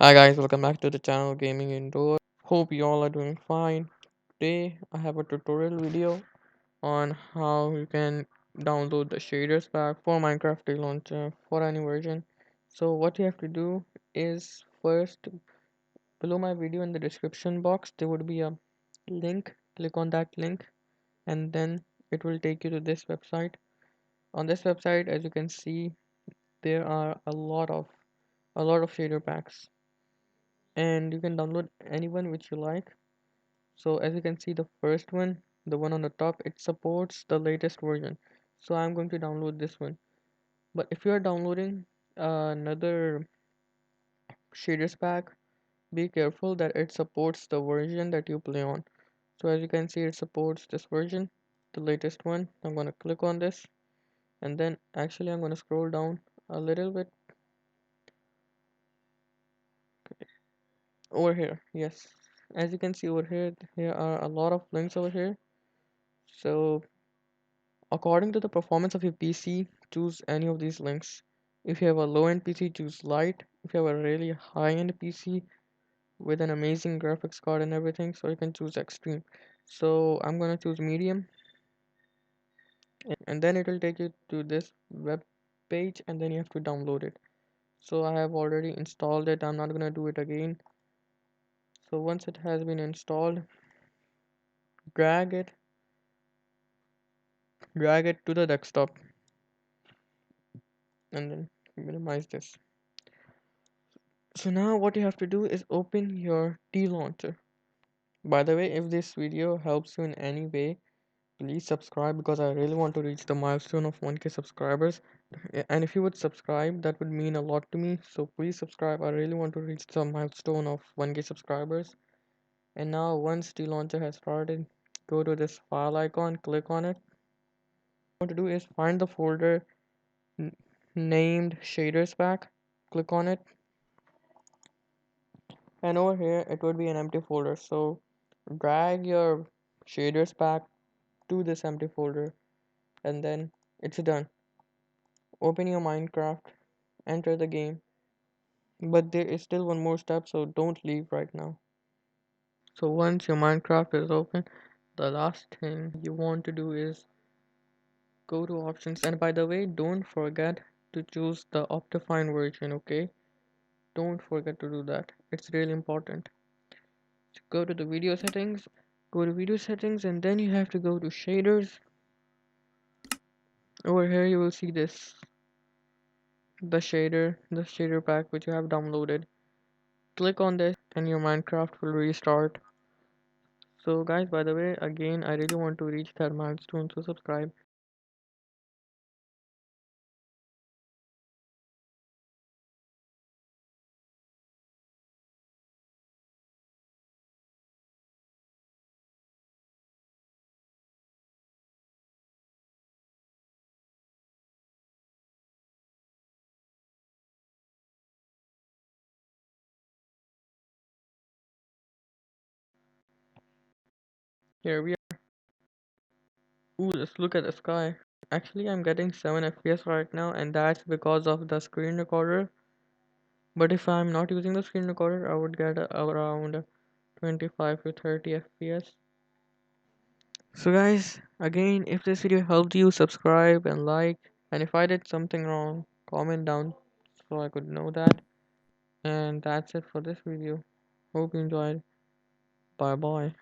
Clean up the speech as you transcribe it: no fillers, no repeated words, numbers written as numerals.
Hi guys, welcome back to the channel Gaming Indoor. Hope you all are doing fine. Today I have a tutorial video on how you can download the shaders pack for Minecraft TLauncher for any version. So what you have to do is first below my video in the description box there would be a link. Click on that link and then it will take you to this website. On this website, as you can see, there are a lot of shader packs and you can download any one which you like. So as you can see, the first one, the one on the top, it supports the latest version, so I'm going to download this one. But if you are downloading another shaders pack, be careful that it supports the version that you play on. So as you can see, it supports this version, the latest one. I'm going to click on this and then actually I'm going to scroll down a little bit over here. Yes, as you can see over here, here are a lot of links over here. So according to the performance of your PC, choose any of these links. If you have a low-end PC, choose light. If you have a really high-end PC with an amazing graphics card and everything, so you can choose extreme. So I'm gonna choose medium, and then it will take you to this web page, and then you have to download it. So I have already installed it. I'm not gonna do it again. So once it has been installed, drag it, drag it to the desktop, and then minimize this. So now what you have to do is open your TLauncher. By the way, if this video helps you in any way, please subscribe because I really want to reach the milestone of 1k subscribers. And if you would subscribe, that would mean a lot to me. So please subscribe. I really want to reach the milestone of 1k subscribers. And now once TLauncher has started, go to this file icon, click on it. What to do is find the folder n- named shaders pack, click on it, and over here it would be an empty folder. So drag your shaders pack to this empty folder and then it's done. Open your Minecraft, enter the game, but there is still one more step, so don't leave right now. So once your Minecraft is open, the last thing you want to do is go to options, and by the way, don't forget to choose the Optifine version. Okay, don't forget to do that, it's really important. So go to the video settings, and then you have to go to shaders. Over here you will see this, the shader pack which you have downloaded. Click on this and your Minecraft will restart. So guys, by the way, again, I really want to reach that milestone, so subscribe. Here we are. Ooh, let's look at the sky. Actually, I'm getting 7 FPS right now, and that's because of the screen recorder. But if I'm not using the screen recorder, I would get around 25 to 30 FPS. So guys, again, if this video helped you, subscribe and like. And if I did something wrong, comment down so I could know that. And that's it for this video. Hope you enjoyed. Bye bye.